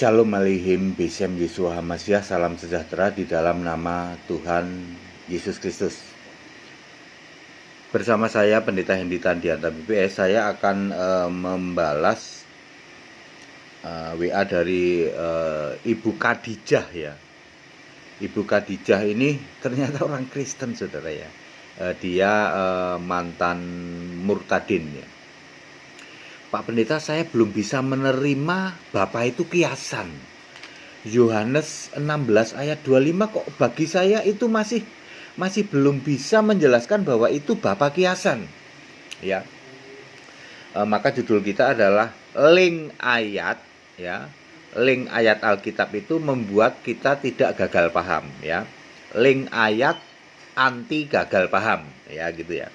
Shalom Aleichem, Besem Yeshua HaMashiach, salam sejahtera di dalam nama Tuhan Yesus Kristus. Bersama saya Pendeta Hendy Tandianta BPS, saya akan membalas WA dari Ibu Khadijah ya. Ibu Khadijah ini ternyata orang Kristen saudara ya. Dia mantan murtadin ya. Pak Pendeta, saya belum bisa menerima Bapak itu kiasan. Yohanes 16 ayat 25 kok bagi saya itu masih belum bisa menjelaskan bahwa itu Bapak kiasan. Ya. Maka judul kita adalah link ayat ya. Link ayat Alkitab itu membuat kita tidak gagal paham ya. Link ayat anti gagal paham ya gitu ya.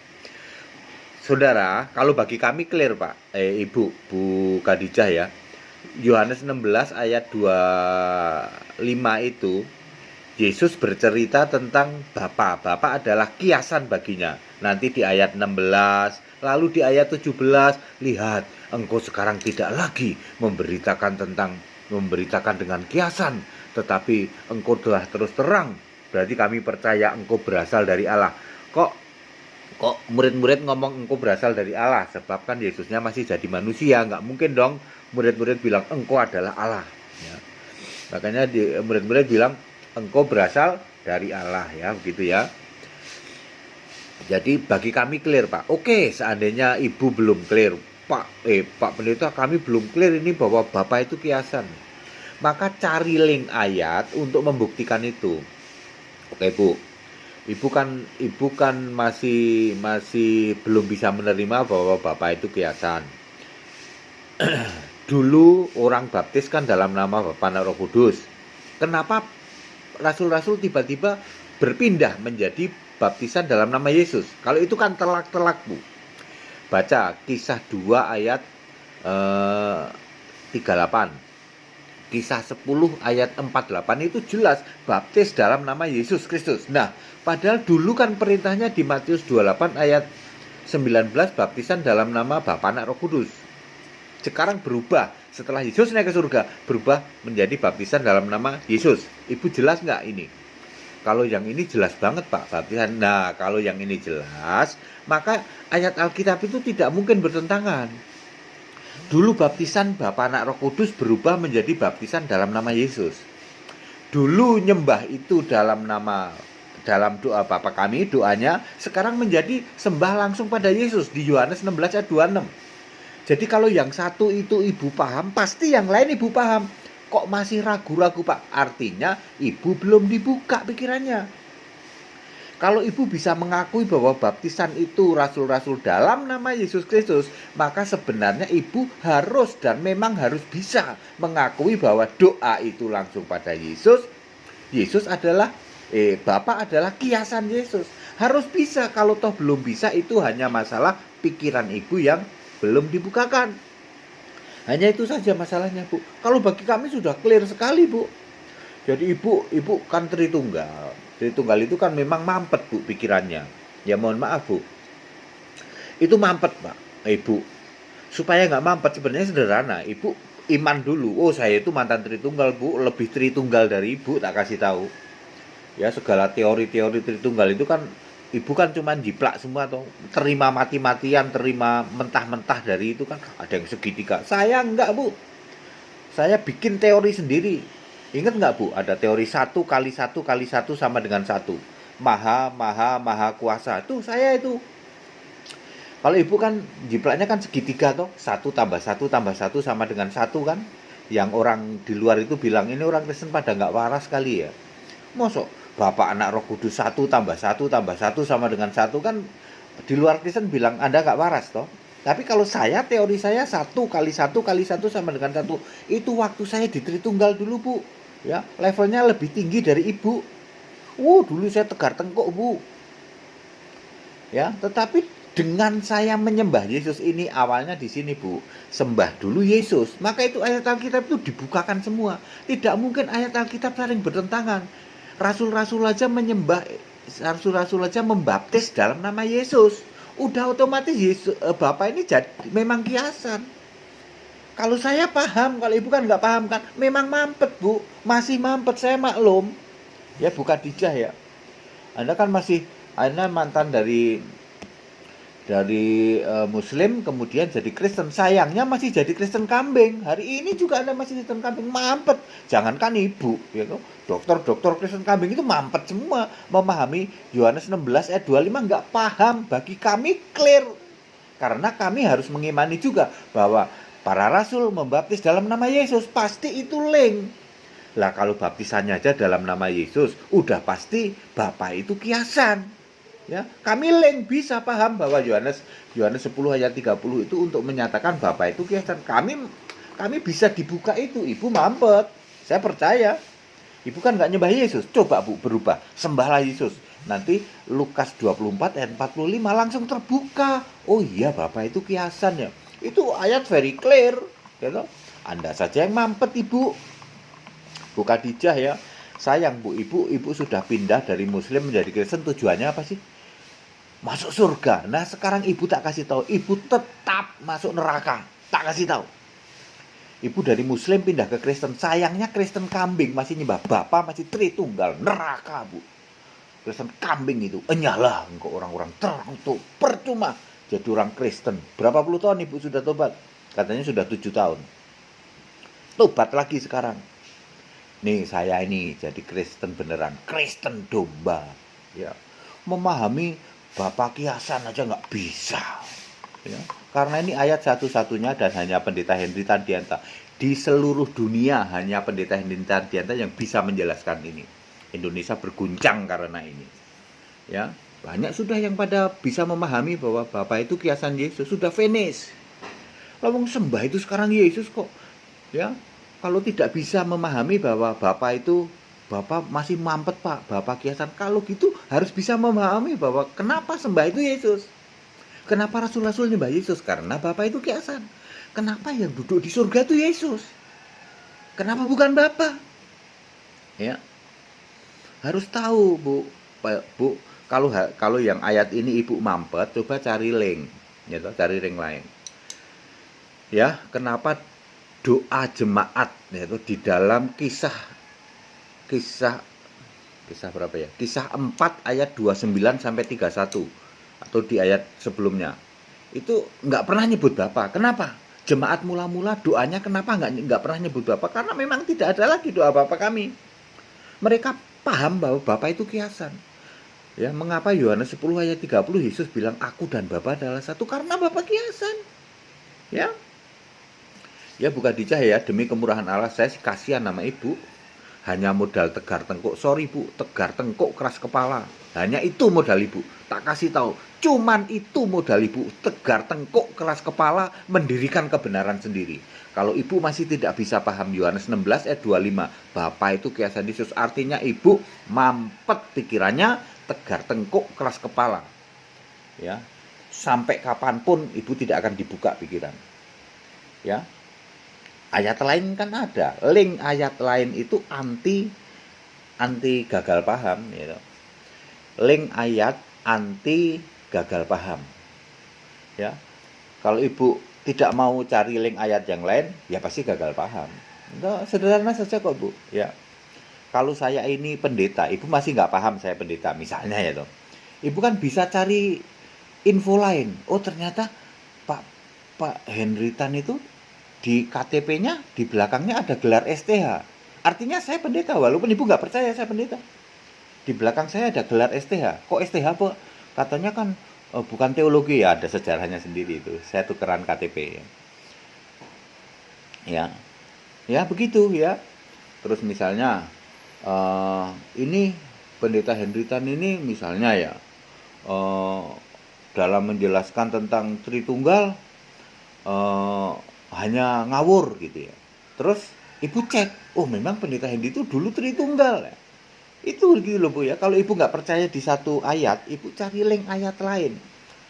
Saudara, kalau bagi kami clear Pak, Ibu, Bu Khadijah ya, Yohanes 16 ayat 25 itu, Yesus bercerita tentang Bapa. Bapa adalah kiasan baginya. Nanti di ayat 16, lalu di ayat 17, lihat, engkau sekarang tidak lagi memberitakan dengan kiasan, tetapi engkau telah terus terang. Berarti kami percaya engkau berasal dari Allah. Kok murid-murid ngomong engkau berasal dari Allah? Sebab kan Yesusnya masih jadi manusia. Nggak mungkin dong murid-murid bilang engkau adalah Allah ya. Makanya murid-murid bilang engkau berasal dari Allah ya, begitu ya. Jadi bagi kami clear Pak. Oke, seandainya Ibu belum clear, Pak Pendeta, kami belum clear ini bahwa Bapak itu kiasan, maka cari link ayat untuk membuktikan itu. Oke Bu, Ibu kan masih belum bisa menerima bahwa Bapak itu kiasan. Dulu orang baptis kan dalam nama Bapa, Anak, Roh Kudus. Kenapa rasul-rasul tiba-tiba berpindah menjadi baptisan dalam nama Yesus? Kalau itu kan telak-telak Bu. Baca Kisah 2 ayat 38. Kisah 10 ayat 48 itu jelas baptis dalam nama Yesus Kristus. Nah, padahal dulu kan perintahnya di Matius 28 ayat 19 baptisan dalam nama Bapa, Anak, Roh Kudus. Sekarang berubah, setelah Yesus naik ke surga, berubah menjadi baptisan dalam nama Yesus. Ibu jelas nggak ini? Kalau yang ini jelas banget Pak, baptisan. Nah, kalau yang ini jelas, maka ayat Alkitab itu tidak mungkin bertentangan. Dulu baptisan Bapa, Anak, Roh Kudus berubah menjadi baptisan dalam nama Yesus. Dulu nyembah itu dalam doa Bapa kami, doanya sekarang menjadi sembah langsung pada Yesus di Yohanes 16 ayat 26. Jadi kalau yang satu itu Ibu paham, pasti yang lain Ibu paham. Kok masih ragu-ragu Pak? Artinya Ibu belum dibuka pikirannya. Kalau Ibu bisa mengakui bahwa baptisan itu rasul-rasul dalam nama Yesus Kristus, maka sebenarnya Ibu harus dan memang harus bisa mengakui bahwa doa itu langsung pada Yesus. Yesus adalah Bapa adalah kiasan Yesus. Harus bisa. Kalau toh belum bisa, itu hanya masalah pikiran Ibu yang belum dibukakan. Hanya itu saja masalahnya Bu. Kalau bagi kami sudah clear sekali Bu. Jadi ibu kan Tritunggal. Tritunggal itu kan memang mampet Bu pikirannya. Ya mohon maaf Bu. Itu mampet Pak. Ibu. Supaya nggak mampet sebenarnya sederhana. Ibu iman dulu. Oh saya itu mantan Tritunggal Bu. Lebih Tritunggal dari Ibu, tak kasih tahu. Ya segala teori-teori Tritunggal itu kan Ibu kan cuma jiplak semua toh. Terima mati-matian, terima mentah-mentah dari itu kan. Ada yang segitiga. Saya enggak Bu. Saya bikin teori sendiri. Ingat nggak Bu, ada teori 1 kali 1 kali 1 sama dengan 1. Maha kuasa. Tuh saya itu. Kalau Ibu kan jiplaknya kan segitiga toh. 1 tambah 1 tambah 1 sama dengan 1 kan. Yang orang di luar itu bilang ini orang Kristen pada nggak waras kali ya. Mosok Bapa, Anak, Roh Kudus 1 tambah 1 tambah 1 sama dengan 1 kan. Di luar Kristen bilang Anda nggak waras toh. Tapi kalau teori saya 1 kali 1 kali 1 sama dengan 1. Itu waktu saya di Tritunggal dulu Bu. Ya, levelnya lebih tinggi dari Ibu. Dulu saya tegar tengkuk Bu. Ya, tetapi dengan saya menyembah Yesus ini awalnya di sini Bu, sembah dulu Yesus. Maka itu ayat Alkitab itu dibukakan semua. Tidak mungkin ayat Alkitab saling bertentangan. Rasul-rasul aja membaptis dalam nama Yesus. Udah otomatis Yesus, Bapak ini memang kiasan. Kalau saya paham, kalau ibu kan nggak paham kan, memang mampet bu, masih mampet, saya maklum. Ya Bu Khadijah ya, Anda kan Anda mantan dari Muslim kemudian jadi Kristen, sayangnya masih jadi Kristen kambing. Hari ini juga Anda masih Kristen kambing, mampet. Jangankan ibu, ya toh, dokter Kristen kambing itu mampet semua, memahami Yohanes 16 ayat 25 nggak paham. Bagi kami clear, karena kami harus mengimani juga bahwa para rasul membaptis dalam nama Yesus, pasti itu link. Lah kalau baptisannya aja dalam nama Yesus, udah pasti Bapak itu kiasan. Ya, kami bisa paham bahwa Yohanes 10 ayat 30 itu untuk menyatakan Bapak itu kiasan. Kami bisa dibuka itu. Ibu mampet. Saya percaya. Ibu kan nggak nyembah Yesus. Coba Bu berubah, sembahlah Yesus. Nanti Lukas 24 ayat 45 langsung terbuka. Oh iya, Bapak itu kiasan ya. Itu ayat very clear, gitu. Anda saja yang mampet, Ibu. Bu Khadijah ya. Sayang Bu, ibu sudah pindah dari Muslim menjadi Kristen, tujuannya apa sih? Masuk surga. Nah sekarang ibu tak kasih tahu, ibu tetap masuk neraka. Tak kasih tahu. Ibu dari Muslim pindah ke Kristen. Sayangnya Kristen kambing, masih nyembah Bapa, masih Tritunggal. Neraka Bu. Kristen kambing itu. Enyalah engkau orang-orang terkutuk. Percuma jadi orang Kristen. Berapa puluh tahun ibu sudah tobat? Katanya sudah 7 tahun. Tobat lagi sekarang. Nih saya ini jadi Kristen beneran. Kristen domba. Ya. Memahami Bapak kiasan aja nggak bisa, ya. Karena ini ayat satu-satunya dan hanya pendeta Henry Tandianta di seluruh dunia, hanya pendeta Henry Tandianta yang bisa menjelaskan ini. Indonesia berguncang karena ini, ya. Banyak sudah yang pada bisa memahami bahwa Bapak itu kiasan Yesus, sudah finish. Lawang sembah itu sekarang Yesus kok, ya. Kalau tidak bisa memahami bahwa Bapak masih mampet Pak, Bapak kiasan. Kalau gitu harus bisa memahami bahwa kenapa sembah itu Yesus. Kenapa rasul-rasul nyembah Yesus? Karena Bapak itu kiasan. Kenapa yang duduk di surga itu Yesus? Kenapa bukan Bapak? Ya. Harus tahu Bu. Bu, kalau yang ayat ini Ibu mampet, coba cari link, ya toh, cari link lain. Ya, kenapa doa jemaat yaitu di dalam kisah berapa ya? Kisah 4 ayat 29 sampai 31 atau di ayat sebelumnya. Itu nggak pernah nyebut Bapa. Kenapa? Jemaat mula-mula doanya kenapa nggak pernah nyebut Bapa? Karena memang tidak ada lagi doa Bapa kami. Mereka paham bahwa Bapa itu kiasan. Ya, mengapa Yohanes 10 ayat 30 Yesus bilang aku dan Bapa adalah satu? Karena Bapa kiasan. Ya. Ya Bu Khadijah ya, demi kemurahan Allah saya sih kasihan nama Ibu. Hanya modal tegar tengkuk, sorry Bu, tegar tengkuk keras kepala. Hanya itu modal Ibu, tak kasih tahu. Cuman itu modal Ibu, tegar tengkuk keras kepala, mendirikan kebenaran sendiri. Kalau Ibu masih tidak bisa paham Yohanes 16 ayat 25, Bapa itu kiasan Yesus, artinya Ibu mampet pikirannya, tegar tengkuk keras kepala. Ya, sampai kapanpun Ibu tidak akan dibuka pikiran. Ya. Ayat lain kan ada, link ayat lain itu anti gagal paham, gitu. Link ayat anti gagal paham, ya. Kalau Ibu tidak mau cari link ayat yang lain, ya pasti gagal paham. Nah, sederhana saja kok Bu, ya. Kalau saya ini pendeta, Ibu masih nggak paham saya pendeta, misalnya ya toh. Ibu kan bisa cari info lain. Oh ternyata Pak Henry Tan itu di KTP-nya, di belakangnya ada gelar STH. Artinya saya pendeta, walaupun Ibu nggak percaya saya pendeta. Di belakang saya ada gelar STH. Kok STH Pak? Katanya kan bukan teologi ya, ada sejarahnya sendiri itu. Saya tukeran KTP. Ya, ya begitu ya. Terus misalnya, ini pendeta Henry Tan ini misalnya ya, dalam menjelaskan tentang Tritunggal, hanya ngawur gitu ya. Terus Ibu cek, oh memang pendeta Hendy itu dulu Tritunggal ya. Itu gitu loh Bu ya. Kalau Ibu nggak percaya di satu ayat, Ibu cari link ayat lain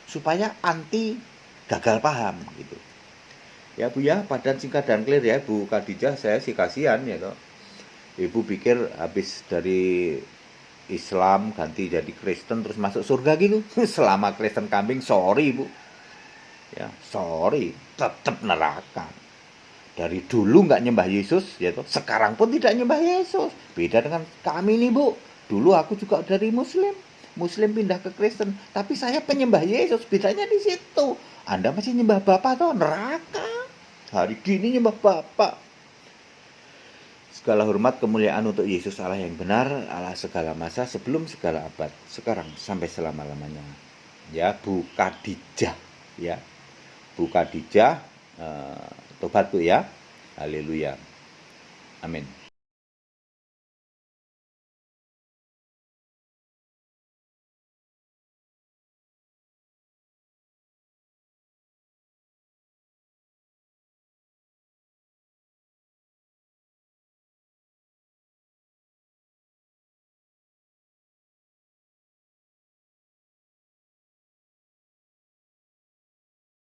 supaya anti gagal paham gitu. Ya Bu ya, padan singkat dan clear ya Bu Khadijah, saya sih kasihan ya toh. Ibu pikir habis dari Islam ganti jadi Kristen terus masuk surga gitu. Selama Kristen kambing, sorry Bu. Ya, sorry, tetap neraka. dari dulu nggak nyembah Yesus, ya toh, sekarang pun tidak nyembah Yesus. Beda dengan kami nih Bu, dulu aku juga dari Muslim pindah ke Kristen, tapi saya penyembah Yesus. Bedanya di situ. Anda masih nyembah Bapa toh, neraka. Hari gini nyembah Bapa. Segala hormat kemuliaan untuk Yesus Allah yang benar, Allah segala masa, sebelum segala abad, sekarang sampai selama-lamanya. Ya, Bu Khadijah, ya. Bu Khadijah, tobat Bu ya. Haleluya. Amin.